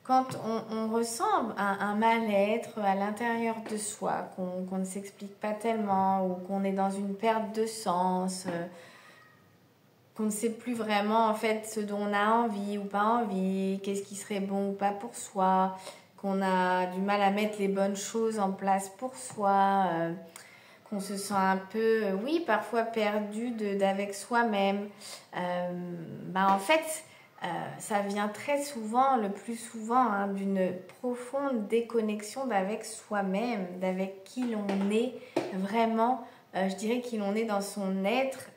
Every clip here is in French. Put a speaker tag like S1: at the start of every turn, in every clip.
S1: quand on ressent un mal-être à l'intérieur de soi, qu'on ne s'explique pas tellement, ou qu'on est dans une perte de sens, qu'on ne sait plus vraiment en fait ce dont on a envie ou pas envie, qu'est-ce qui serait bon ou pas pour soi, qu'on a du mal à mettre les bonnes choses en place pour soi, qu'on se sent un peu, oui, parfois perdu d'avec soi-même. En fait, ça vient très souvent, le plus souvent, hein, d'une profonde déconnexion d'avec soi-même, d'avec qui l'on est vraiment. Je dirais qui l'on est dans son être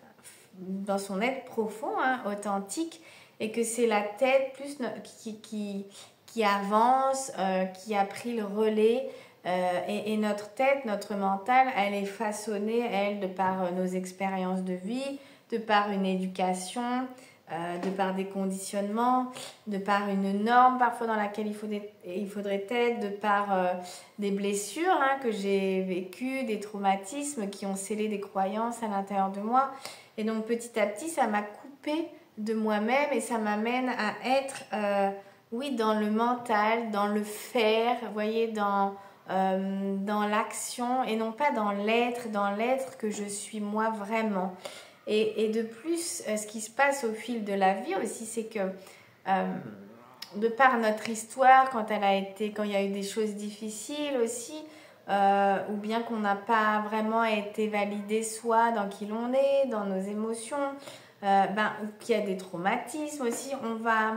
S1: profond, hein, authentique, et que c'est la tête plus qui avance, qui a pris le relais. Et notre tête, notre mental, elle est façonnée, elle, de par nos expériences de vie, de par une éducation, de par des conditionnements, de par une norme parfois dans laquelle il faudrait être, de par des blessures, hein, que j'ai vécues, des traumatismes qui ont scellé des croyances à l'intérieur de moi. Et donc petit à petit, ça m'a coupé de moi-même et ça m'amène à être, oui, dans le mental, dans le faire, vous voyez, dans l'action et non pas dans l'être que je suis moi vraiment. Et de plus, ce qui se passe au fil de la vie aussi, c'est que de par notre histoire, quand il y a eu des choses difficiles aussi, ou bien qu'on n'a pas vraiment été validé soi dans qui l'on est, dans nos émotions, ou qu'il y a des traumatismes aussi, on va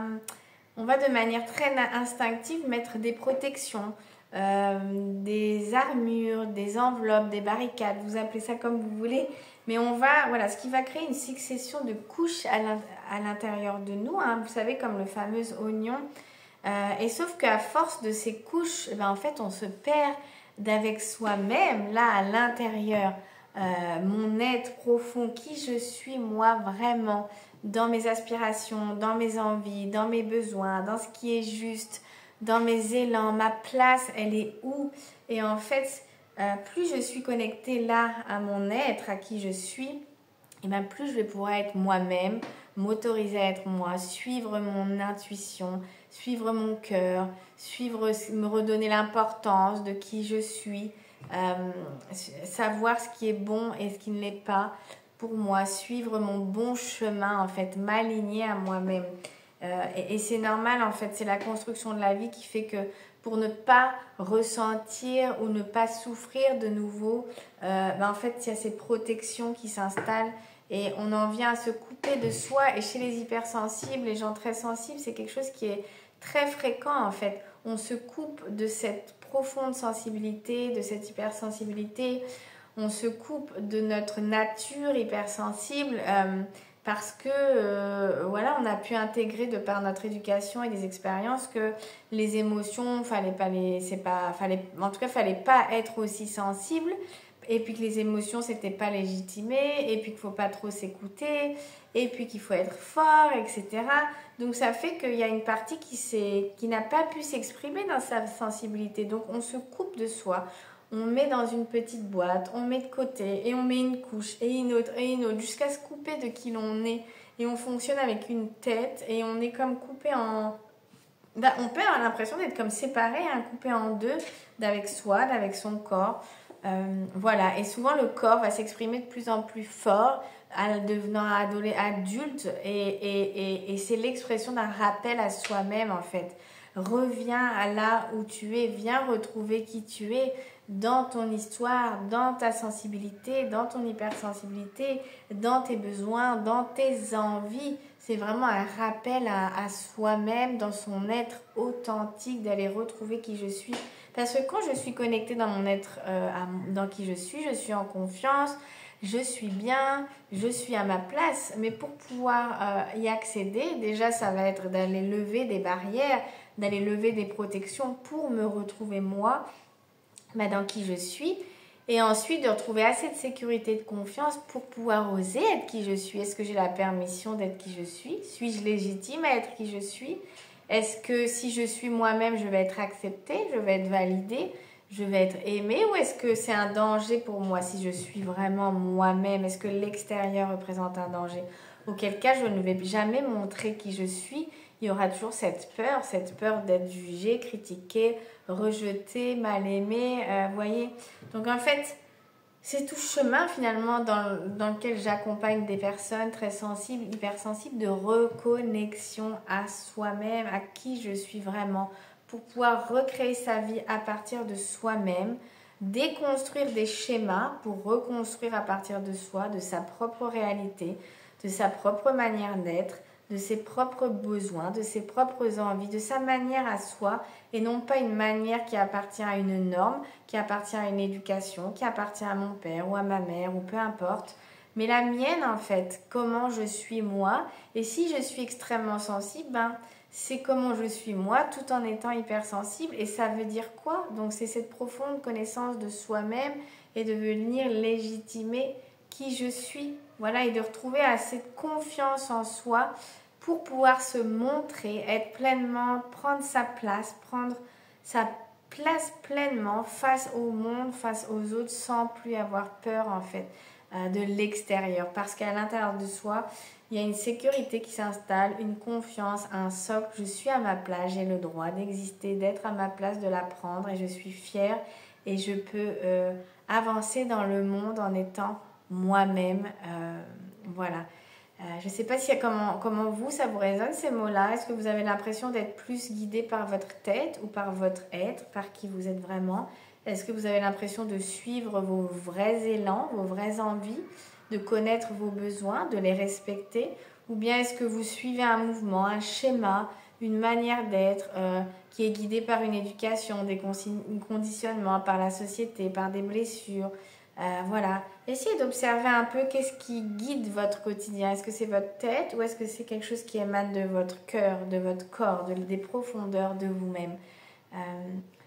S1: de manière très instinctive mettre des protections, des armures, des enveloppes, des barricades, vous appelez ça comme vous voulez, mais voilà, ce qui va créer une succession de couches à l'intérieur de nous, hein, vous savez, comme le fameux oignon. Et sauf qu'à force de ces couches, en fait, on se perd d'avec soi-même, là, à l'intérieur, mon être profond, qui je suis moi vraiment, dans mes aspirations, dans mes envies, dans mes besoins, dans ce qui est juste, dans mes élans, ma place, elle est où? Et en fait, plus je suis connectée là à mon être, à qui je suis, et plus je vais pouvoir être moi-même, m'autoriser à être moi, suivre mon intuition, suivre mon cœur, me redonner l'importance de qui je suis, savoir ce qui est bon et ce qui ne l'est pas pour moi, suivre mon bon chemin, en fait, m'aligner à moi-même. Et c'est normal, en fait, c'est la construction de la vie qui fait que pour ne pas ressentir ou ne pas souffrir de nouveau, en fait, il y a ces protections qui s'installent et on en vient à se couper de soi. Et chez les hypersensibles, les gens très sensibles, c'est quelque chose qui est très fréquent, en fait. On se coupe de cette profonde sensibilité, de cette hypersensibilité. On se coupe de notre nature hypersensible parce que voilà, on a pu intégrer de par notre éducation et des expériences que les émotions, fallait pas être aussi sensible, et puis que les émotions c'était pas légitimé, et puis qu'il faut pas trop s'écouter, et puis qu'il faut être fort, etc. Donc ça fait qu'il y a une partie qui n'a pas pu s'exprimer dans sa sensibilité. Donc on se coupe de soi. On met dans une petite boîte, on met de côté et on met une couche et une autre jusqu'à se couper de qui l'on est. Et on fonctionne avec une tête et on est comme coupé en... on peut avoir l'impression d'être comme séparé, hein, coupé en deux, d'avec soi, d'avec son corps. Voilà, et souvent le corps va s'exprimer de plus en plus fort en devenant adulte et c'est l'expression d'un rappel à soi-même en fait. Reviens à là où tu es, viens retrouver qui tu es dans ton histoire, dans ta sensibilité, dans ton hypersensibilité, dans tes besoins, dans tes envies. C'est vraiment un rappel à soi-même, dans son être authentique, d'aller retrouver qui je suis. Parce que quand je suis connectée dans mon être, dans qui je suis en confiance, je suis bien, je suis à ma place. Mais pour pouvoir y accéder, déjà ça va être d'aller lever des barrières, d'aller lever des protections pour me retrouver moi, dans qui je suis. Et ensuite de retrouver assez de sécurité et de confiance pour pouvoir oser être qui je suis. Est-ce que j'ai la permission d'être qui je suis? Suis-je légitime à être qui je suis? Est-ce que si je suis moi-même, je vais être acceptée, je vais être validée, je vais être aimée? Ou est-ce que c'est un danger pour moi si je suis vraiment moi-même? Est-ce que l'extérieur représente un danger? Auquel cas, je ne vais jamais montrer qui je suis. Il il y aura toujours cette peur d'être jugé, critiqué, rejeté, mal aimé, voyez. Donc en fait, c'est tout chemin finalement dans lequel j'accompagne des personnes très sensibles, hypersensibles, de reconnexion à soi-même, à qui je suis vraiment, pour pouvoir recréer sa vie à partir de soi-même, déconstruire des schémas pour reconstruire à partir de soi, de sa propre réalité, de sa propre manière d'être, de ses propres besoins, de ses propres envies, de sa manière à soi, et non pas une manière qui appartient à une norme, qui appartient à une éducation, qui appartient à mon père ou à ma mère ou peu importe, mais la mienne en fait, comment je suis moi. Et si je suis extrêmement sensible, ben, c'est comment je suis moi tout en étant hypersensible. Et ça veut dire quoi? Donc c'est cette profonde connaissance de soi-même et de venir légitimer qui je suis. Voilà, et de retrouver assez de confiance en soi pour pouvoir se montrer, être pleinement, prendre sa place pleinement face au monde, face aux autres, sans plus avoir peur en fait de l'extérieur. Parce qu'à l'intérieur de soi, il y a une sécurité qui s'installe, une confiance, un socle. Je suis à ma place, j'ai le droit d'exister, d'être à ma place, de la prendre et je suis fière et je peux avancer dans le monde en étant moi-même. Voilà. Je ne sais pas si comment vous, ça vous résonne ces mots-là. Est-ce que vous avez l'impression d'être plus guidé par votre tête ou par votre être, par qui vous êtes vraiment? Est-ce que vous avez l'impression de suivre vos vrais élans, vos vraies envies, de connaître vos besoins, de les respecter? Ou bien est-ce que vous suivez un mouvement, un schéma, une manière d'être qui est guidée par une éducation, des conditionnements, par la société, par des blessures? Voilà. Essayez d'observer un peu qu'est-ce qui guide votre quotidien. Est-ce que c'est votre tête ou est-ce que c'est quelque chose qui émane de votre cœur, de votre corps, des profondeurs de vous-même?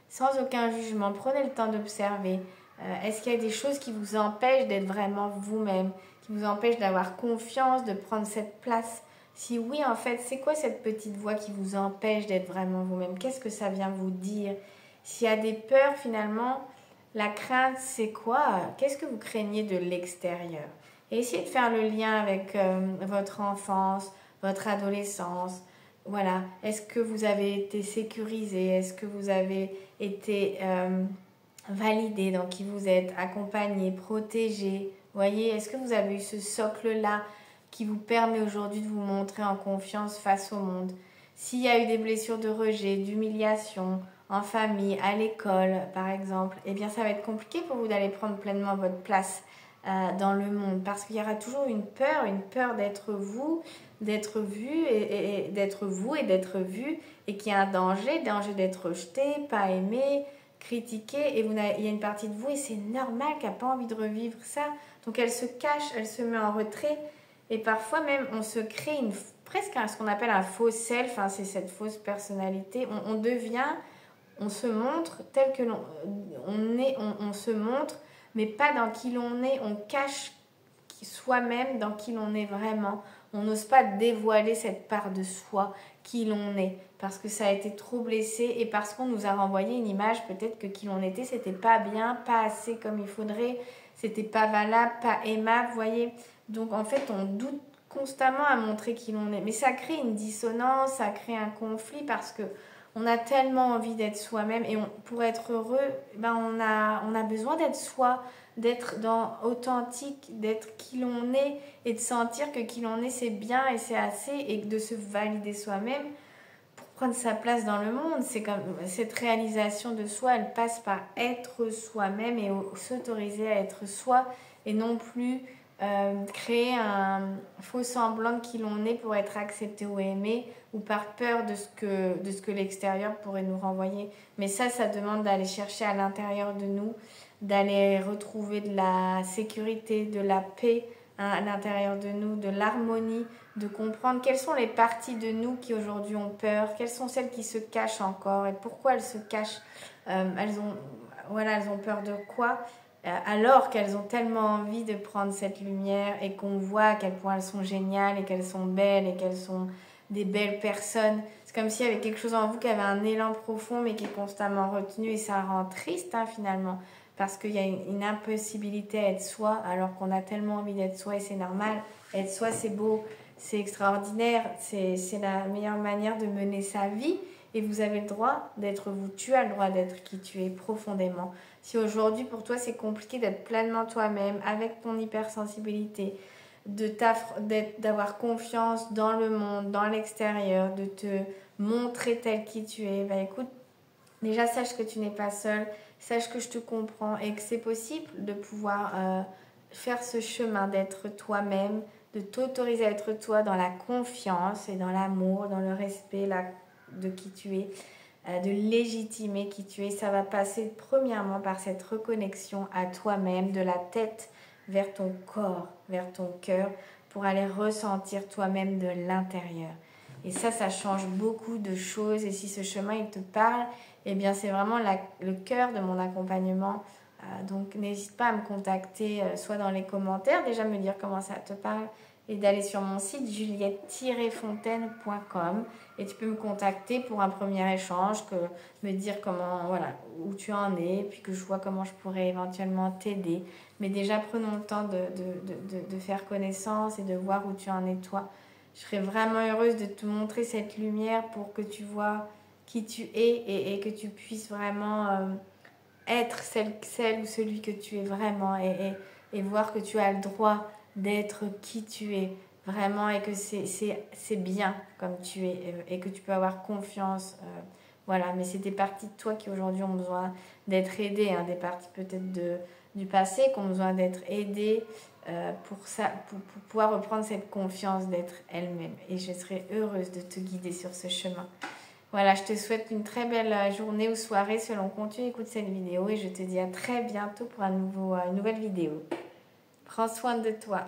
S1: Sans aucun jugement, prenez le temps d'observer. Est-ce qu'il y a des choses qui vous empêchent d'être vraiment vous-même, qui vous empêchent d'avoir confiance, de prendre cette place? Si oui, en fait, c'est quoi cette petite voix qui vous empêche d'être vraiment vous-même? Qu'est-ce que ça vient vous dire? S'il y a des peurs, finalement, la crainte, c'est quoi? Qu'est-ce que vous craignez de l'extérieur? Et essayez de faire le lien avec votre enfance, votre adolescence. Voilà. Est-ce que vous avez été sécurisé? Est-ce que vous avez été validé dans qui vous êtes, accompagné, protégé? Voyez, est-ce que vous avez eu ce socle-là qui vous permet aujourd'hui de vous montrer en confiance face au monde? S'il y a eu des blessures de rejet, d'humiliation, en famille, à l'école par exemple, eh bien ça va être compliqué pour vous d'aller prendre pleinement votre place dans le monde parce qu'il y aura toujours une peur d'être vous, d'être vu et d'être vous et d'être vu et qu'il y a un danger d'être rejeté, pas aimé, critiqué et il y a une partie de vous et c'est normal qu'elle n'a pas envie de revivre ça. Donc elle se cache, elle se met en retrait et parfois même on se crée presque ce qu'on appelle un faux self, hein, c'est cette fausse personnalité. On se montre tel que on se montre, mais pas dans qui l'on est. On cache soi-même dans qui l'on est vraiment. On n'ose pas dévoiler cette part de soi, qui l'on est, parce que ça a été trop blessé et parce qu'on nous a renvoyé une image peut-être que qui l'on était, c'était pas bien, pas assez comme il faudrait, c'était pas valable, pas aimable, voyez. Donc en fait, on doute constamment à montrer qui l'on est. Mais ça crée une dissonance, ça crée un conflit parce que on a tellement envie d'être soi-même et pour être heureux, ben on a besoin d'être soi, d'être authentique, d'être qui l'on est et de sentir que qui l'on est c'est bien et c'est assez et de se valider soi-même pour prendre sa place dans le monde. C'est comme cette réalisation de soi, elle passe par être soi-même et s'autoriser à être soi et non plus créer un faux semblant de qui l'on est pour être accepté ou aimé ou par peur de ce que l'extérieur pourrait nous renvoyer. Mais ça demande d'aller chercher à l'intérieur de nous, d'aller retrouver de la sécurité, de la paix à l'intérieur de nous, de l'harmonie, de comprendre quelles sont les parties de nous qui aujourd'hui ont peur, quelles sont celles qui se cachent encore et pourquoi elles se cachent. Elles ont peur de quoi? Alors qu'elles ont tellement envie de prendre cette lumière et qu'on voit à quel point elles sont géniales et qu'elles sont belles et qu'elles sont des belles personnes. C'est comme s'il y avait quelque chose en vous qui avait un élan profond mais qui est constamment retenu et ça rend triste finalement parce qu'il y a une impossibilité à être soi alors qu'on a tellement envie d'être soi et c'est normal. Être soi c'est beau, c'est extraordinaire, c'est la meilleure manière de mener sa vie. Et vous avez le droit d'être vous, tu as le droit d'être qui tu es profondément. Si aujourd'hui pour toi c'est compliqué d'être pleinement toi-même, avec ton hypersensibilité, d'avoir confiance dans le monde, dans l'extérieur, de te montrer tel qui tu es, bah écoute, déjà sache que tu n'es pas seul, sache que je te comprends et que c'est possible de pouvoir faire ce chemin d'être toi-même, de t'autoriser à être toi dans la confiance et dans l'amour, dans le respect de qui tu es, de légitimer qui tu es. Ça va passer premièrement par cette reconnexion à toi-même, de la tête vers ton corps, vers ton cœur, pour aller ressentir toi-même de l'intérieur. Et ça change beaucoup de choses. Et si ce chemin, il te parle, eh bien, c'est vraiment le cœur de mon accompagnement. Donc, n'hésite pas à me contacter, soit dans les commentaires, déjà me dire comment ça te parle, et d'aller sur mon site juliette-fontaine.com et tu peux me contacter pour un premier échange, me dire comment, voilà, où tu en es, puis que je vois comment je pourrais éventuellement t'aider. Mais déjà, prenons le temps de faire connaissance et de voir où tu en es toi. Je serais vraiment heureuse de te montrer cette lumière pour que tu vois qui tu es et que tu puisses vraiment être celle ou celui que tu es vraiment et voir que tu as le droit d'être qui tu es vraiment et que c'est bien comme tu es et que tu peux avoir confiance. Voilà, mais c'est des parties de toi qui aujourd'hui ont besoin d'être aidées, hein, des parties peut-être du passé qui ont besoin d'être aidées pour pouvoir reprendre cette confiance d'être elle-même. Et je serai heureuse de te guider sur ce chemin. Voilà, je te souhaite une très belle journée ou soirée selon quand tu écoutes cette vidéo et je te dis à très bientôt pour une nouvelle vidéo. Prends soin de toi.